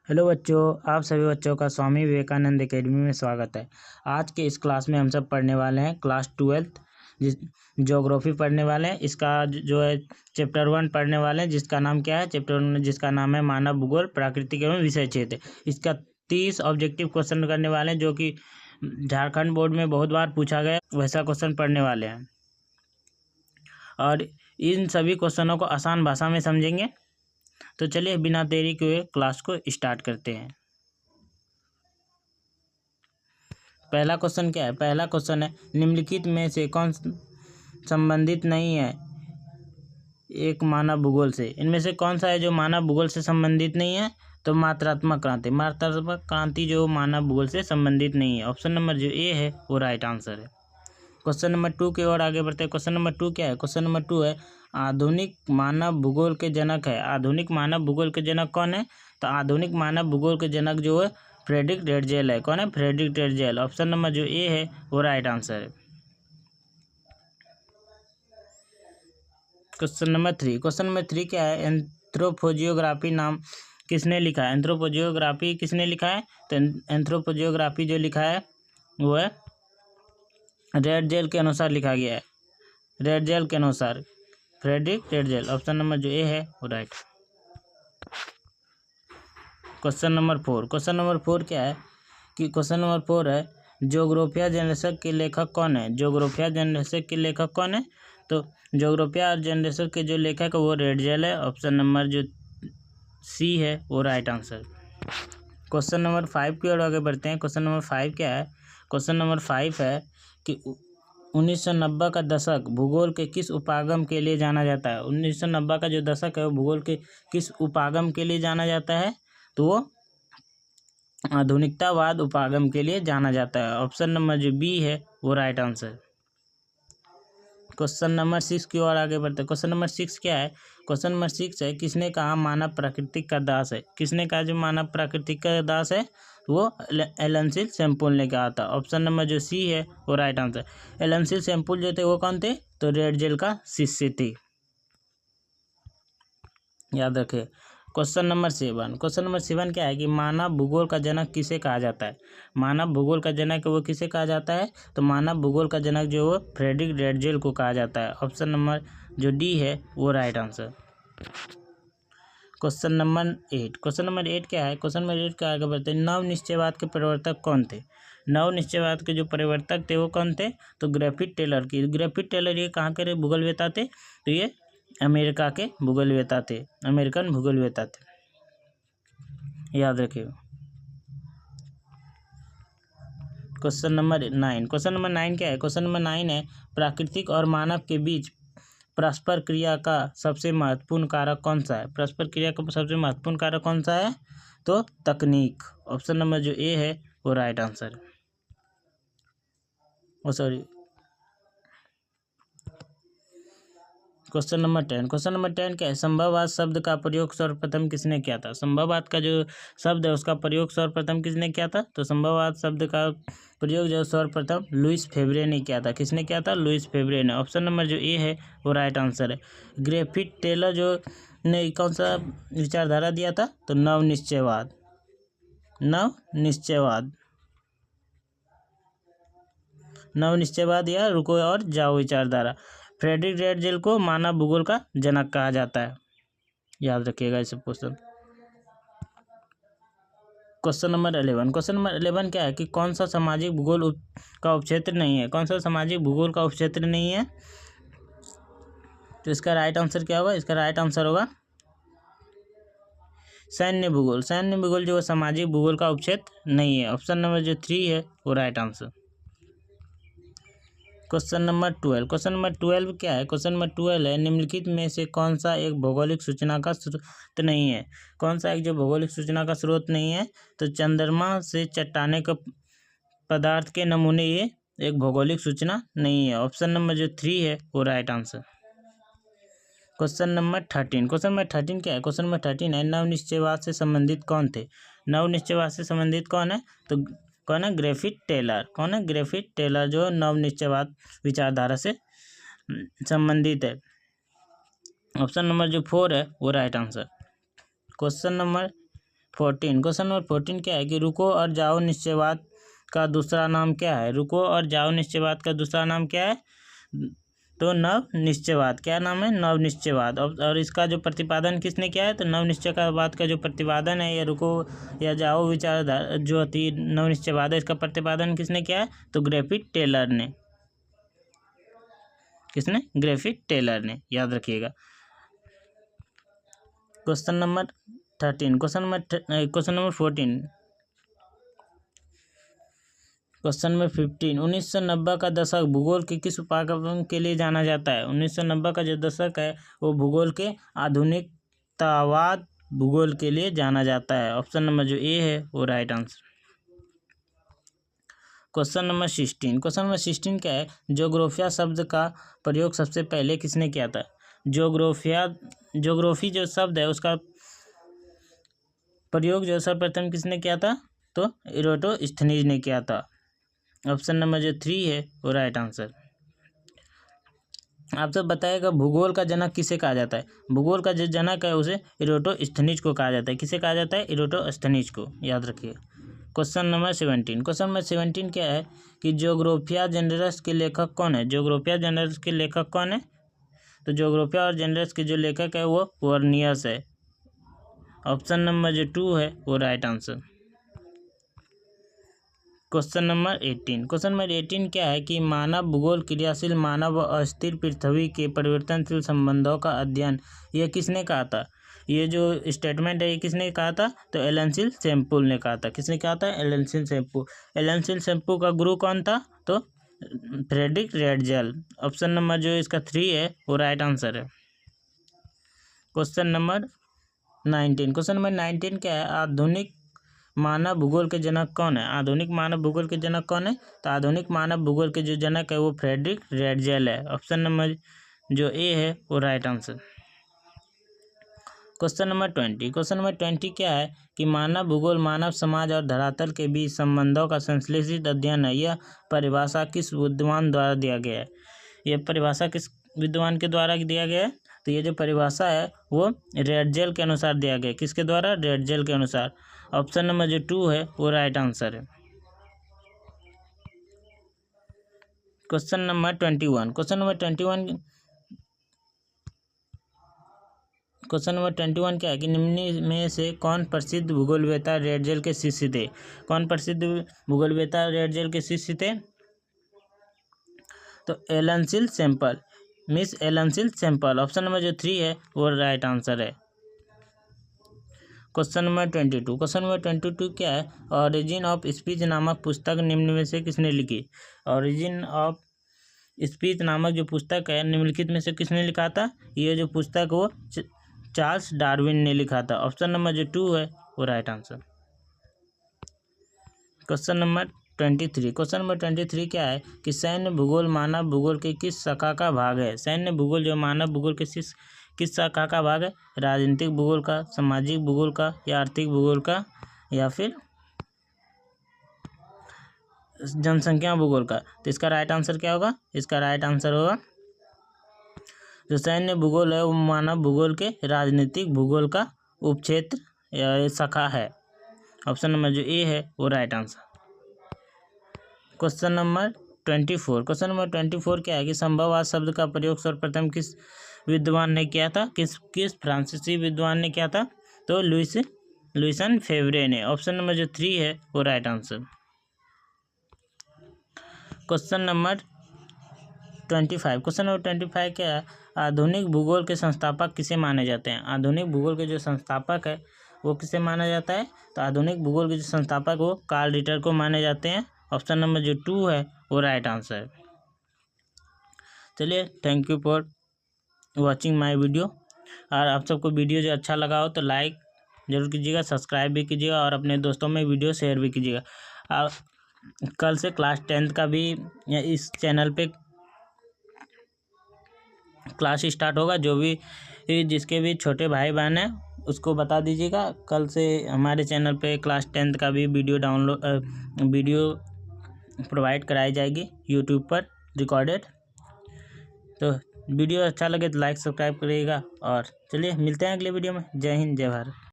Hello बच्चों, आप सभी बच्चों का स्वामी विवेकानंद एकेडमी में स्वागत है। आज के इस क्लास में हम सब पढ़ने वाले हैं क्लास 12 ज्योग्राफी पढ़ने वाले हैं। इसका जो है चैप्टर 1 पढ़ने वाले हैं, जिसका नाम क्या है? चैप्टर 1 जिसका नाम है मानव भूगोल प्राकृतिक एवं विषय क्षेत्र। इसका 30 ऑब्जेक्टिव क्वेश्चन करने वाले हैं, जो कि झारखंड बोर्ड में बहुत बार पूछा गया, वैसा क्वेश्चन पढ़ने वाले हैं। और इन सभी क्वेश्चनों को आसान भाषा में समझेंगे। तो चलिए बिना देरी के हुए क्लास को स्टार्ट करते हैं। पहला क्वेश्चन क्या है? पहला क्वेश्चन है, निम्नलिखित में से कौन संबंधित नहीं है एक मानव भूगोल से? इनमें से कौन सा है जो मानव भूगोल से संबंधित नहीं है? तो मात्रात्मक क्रांति। मात्रात्मक क्रांति जो मानव भूगोल से संबंधित नहीं है। ऑप्शन नंबर जो ए है वो राइट आंसर है। क्वेश्चन नंबर 2 की ओर आगे बढ़ते हैं। क्वेश्चन नंबर 2 क्या है? क्वेश्चन नंबर 2 है, आधुनिक मानव भूगोल के जनक है। आधुनिक मानव भूगोल के जनक कौन है? तो आधुनिक मानव भूगोल के जनक जो है फ्रेडरिक ड्रेटजेल है। कौन है? फ्रेडरिक ड्रेटजेल। ऑप्शन नंबर जो ए है वो राइट आंसर है। Question number 3। क्वेश्चन नंबर 3 क्या है? एंथ्रोपोजियोग्राफी नाम किसने लिखा है? एंथ्रोपोजियोग्राफी किसने लिखा है? तो एंथ्रोपोजियोग्राफी जो लिखा है वो है ड्रेटजेल के अनुसार लिखा गया है। ड्रेटजेल के अनुसार फ्रेडरिक ड्रेटजेल। ऑप्शन नंबर जो ए है वो right. Question number 4। Question number 4 क्या है कि क्वेश्चन नंबर 4 है, ज्योग्राफिया जनरेशन के लेखक कौन है? ज्योग्राफिया जनरेशन के लेखक कौन है? तो ज्योग्राफिया जनरेशन के जो लेखक है वो ड्रेटजेल है। ऑप्शन नंबर जो सी है वो राइट आंसर। क्वेश्चन नंबर 5 की ओर आगे बढ़ते हैं। क्वेश्चन नंबर 5 क्या है? क्वेश्चन नंबर 5 है कि 1990 का दशक भूगोल के किस उपागम के लिए जाना जाता है? 1990 का जो दशक है वो भूगोल के किस उपागम के लिए जाना जाता है? तो वो आधुनिकतावाद उपागम के लिए जाना जाता है। ऑप्शन नंबर जो बी है वो राइट आंसर। क्वेश्चन नंबर 6 की ओर आगे बढ़ते हैं। क्वेश्चन नंबर 6 क्या है? क्वेश्चन नंबर 6 है, किसने कहा मानव प्रकृति का दास है? किसने कहा जो मानव प्रकृति का दास है? वो एलेंसिल सैम्पुल ने कहा था। ऑप्शन नंबर जो सी है वो राइट आंसर। एलेंसिल सैम्पुल जो थे वो कौन थे? तो ड्रेटजेल का शिष्य थे, याद रखे। Question number 7। क्वेश्चन नंबर 7 क्या है कि मानव भूगोल का जनक किसे कहा जाता है? मानव भूगोल का जनक वो किसे कहा जाता है? तो मानव भूगोल का जनक जो वो फ्रेडरिक ड्रेटजेल को कहा जाता है। ऑप्शन नंबर जो डी है वो right answer. Question number 8। Question number 8 क्या है? क्वेश्चन नंबर 8 का आगे बढ़ते हैं। नव निश्चयवाद के प्रवर्तक कौन थे? नव निश्चयवाद के जो प्रवर्तक थे वो कौन थे? तो ग्रिफिथ टेलर की। ग्रिफिथ टेलर ये कहाँ के भूगोलवेता थे? तो ये अमेरिका के भूगोलवेता थे, अमेरिकन भूगोलवेता थे, याद रखिए। Question number 9। क्वेश्चन नंबर 9 क्या है? क्वेश्चन नंबर 9 है, प्राकृतिक और मानव के बीच परस्पर क्रिया का सबसे महत्वपूर्ण कारक कौन सा है? परस्पर क्रिया का सबसे महत्वपूर्ण कारक कौन सा है? तो तकनीक। ऑप्शन नंबर जो ए है वो right answer. Oh sorry, question number 10। Question number 10 क्या है? संभववाद शब्द का प्रयोग सर्वप्रथम किसने किया था? संभववाद का जो शब्द है उसका प्रयोग सर्वप्रथम किसने किया था? तो संभववाद शब्द का प्रयोग जो सर्वप्रथम लुईस फेब्रे ने किया था। किसने किया था? लुईस फेब्रे ने। ऑप्शन नंबर जो ए है वो राइट आंसर है। ग्रिफिथ टेलर जो ने कौन सा विचारधारा दिया था? तो नव निश्चयवाद। नव निश्चयवाद, नव निश्चयवाद या रुको और जाओ विचारधारा। फ्रेडरिक ड्रेटजेल को मानव भूगोल का जनक कहा जाता है, याद रखिएगा इसे question. Question number 11। Question number 11 क्या है कि कौन सा सामाजिक भूगोल का उपक्षेत्र नहीं है? कौन सा सामाजिक भूगोल का उपक्षेत्र नहीं है? तो इसका राइट आंसर क्या होगा? इसका राइट आंसर होगा सैन्य भूगोल। सैन्य भूगोल जो सामाजिक भूगोल का उपक्षेत्र नहीं है। ऑप्शन नंबर जो 3 है वो right answer. Question number 12। Question number 12 क्या है? क्वेश्चन नंबर 12 है, निम्नलिखित में से कौन सा एक भौगोलिक सूचना का स्रोत नहीं है? कौन सा एक जो भौगोलिक सूचना का स्रोत नहीं है? तो चंद्रमा से चट्टाने का पदार्थ के नमूने ये एक भौगोलिक सूचना नहीं है। ऑप्शन नंबर जो 3 है वो right answer. Question number 13। Question number 13 क्या है? क्वेश्चन नंबर 13 है, नव निश्चयवाद से संबंधित कौन थे? नव निश्चयवाद से संबंधित कौन है? तो कौन है? Griffith Taylor. कौन है? ग्रिफिथ टेलर जो नव निश्चयवाद विचारधारा से संबंधित है। ऑप्शन नंबर जो 4 है वो right answer. Question number 14, question number 14 क्या है कि रुको और जाओ निश्चयवाद का दूसरा नाम क्या है? रुको और जाओ निश्चयवाद का दूसरा नाम क्या है? तो नव निश्चयवाद। क्या नाम है? नव निश्चयवाद। और इसका जो प्रतिपादन किसने किया है? तो नव निश्चयवाद का जो प्रतिपादन है, या रुको या जाओ विचारधारा जो होती नव निश्चयवाद है, इसका प्रतिपादन किसने किया है? तो ग्रिफिथ टेलर ने। किसने? ग्रिफिथ टेलर ने, याद रखिएगा। Question number 13, question number 14, question number 15, 1990 का दशक भूगोल के किस उपागम के लिए जाना जाता है? 1990 का जो दशक है वो भूगोल के आधुनिकतावाद भूगोल के लिए जाना जाता है। ऑप्शन नंबर जो ए है वो right answer. Question number 16, question number 16 क्या है? ज्योग्राफिया शब्द का प्रयोग सबसे पहले किसने किया था? ज्योग्राफी जो शब्द है उसका प्रयोग जो सर्वप्रथम किसने किया था? तो इराटोस्थेनीज ने किया था। ऑप्शन नंबर जो 3 है वो राइट आंसर। आप सब बताइएगा भूगोल का जनक किसे कहा जाता है? भूगोल का जो जनक है उसे इराटोस्थेनीज को कहा जाता है। किसे कहा जाता है? इराटोस्थेनीज को, याद रखिए। क्वेश्चन नंबर 17, क्वेश्चन नंबर 17 क्या है कि ज्योग्राफिया जनरल्स के लेखक कौन है? ज्योग्राफिया जनरल्स के लेखक कौन है? तो ज्योग्राफिया और जनरल्स के जो लेखक है वो वर्नियस है। ऑप्शन नंबर जो 2 है वो right answer. Question number 18, question number 18 क्या है कि मानव भूगोल क्रियाशील मानव व अस्थिर पृथ्वी के परिवर्तनशील संबंधों का अध्ययन यह किसने कहा था? ये जो स्टेटमेंट है ये किसने कहा था? तो एलन शैम्पूल ने कहा था। किसने कहा था? एलन शैम्पूल। एलन शैम्पूल का गुरु कौन था? तो फ्रेडरिक रेडजेल। ऑप्शन नंबर जो इसका 3 है वो राइट आंसर है। क्वेश्चन नंबर 19, क्वेश्चन नंबर 19 क्या है? आधुनिक मानव भूगोल के जनक कौन है? आधुनिक मानव भूगोल के जनक कौन है? तो आधुनिक मानव भूगोल के जो जनक है वो फ्रेडरिक रेडजेल है। ऑप्शन नंबर जो ए है वो right answer. Question number 20, question number 20 क्या है कि मानव भूगोल मानव समाज और धरातल के बीच संबंधों का संश्लेषित अध्ययन है। यह परिभाषा किस विद्वान द्वारा दिया गया है? यह परिभाषा किस विद्वान के द्वारा दिया गया है? तो ये जो परिभाषा है वो रेडजेल के अनुसार दिया गया है। किसके द्वारा? रेडजेल के अनुसार। ऑप्शन नंबर जो 2 है वो राइट आंसर है। क्वेश्चन नंबर 21, क्वेश्चन नंबर 21 क्या है कि निम्न में से कौन प्रसिद्ध भूगोलवेत्ता रेडजेल के शिष्य थे? कौन प्रसिद्ध भूगोलवेत्ता रेडजेल के शिष्य थे? तो Ellen Semple, miss Ellen Semple. Option number जो 3 है वो राइट आंसर है। क्वेश्चन नंबर 22, क्वेश्चन नंबर 22 क्या है? ऑरिजिन ऑफ स्पीच नामक पुस्तक निम्न में से किसने लिखी? ऑरिजिन ऑफ स्पीच नामक जो पुस्तक है निम्नलिखित में से किसने लिखा था? ये जो पुस्तक वो चार्ल्स डार्विन ने लिखा था। ऑप्शन नंबर जो 2 है वो right answer. Question number 23, question number 23 क्या है कि सैन्य भूगोल मानव भूगोल के किस शाखा का भाग है? सैन्य भूगोल जो मानव भूगोल के किस शाखा का भाग है? राजनीतिक भूगोल का, सामाजिक भूगोल का, या आर्थिक भूगोल का, या फिर जनसंख्या भूगोल का? तो इसका राइट आंसर क्या होगा? इसका राइट आंसर होगा जो सैन्य भूगोल है वो मानव भूगोल के राजनीतिक भूगोल का उपक्षेत्र या शाखा है। ऑप्शन नंबर जो ए है वो right answer. Question number 24, question number 24 क्या है कि संभववाद शब्द का प्रयोग सर्वप्रथम किस विद्वान ने किया था? किस फ्रांसीसी विद्वान ने किया था? तो लुइसन फेवरे ने। ऑप्शन नंबर जो 3 है वो right answer. Question number 25, question number 25 क्या है? आधुनिक भूगोल के संस्थापक किसे माने जाते हैं? आधुनिक भूगोल के जो संस्थापक है वो किसे माना जाता है? तो आधुनिक भूगोल के जो संस्थापक वो कार्ल रिटर को माने जाते हैं। ऑप्शन नंबर जो 2 है वो राइट आंसर है। चलिए, thank you for watching my video. और आप सबको वीडियो जो अच्छा लगा हो तो लाइक जरूर कीजिएगा, सब्सक्राइब भी कीजिएगा और अपने दोस्तों में वीडियो शेयर भी कीजिएगा। कल से क्लास 10th का भी इस चैनल पे क्लास स्टार्ट होगा। जो भी जिसके भी छोटे भाई बहन हैं उसको बता दीजिएगा, कल से हमारे चैनल पे क्लास 10th का भी वीडियो प्रोवाइड कराई जाएगी यूट्यूब पर रिकॉर्डेड। तो वीडियो अच्छा लगे तो लाइक सब्सक्राइब करिएगा और चलिए मिलते हैं अगले वीडियो में। जय हिंद, जय भारत।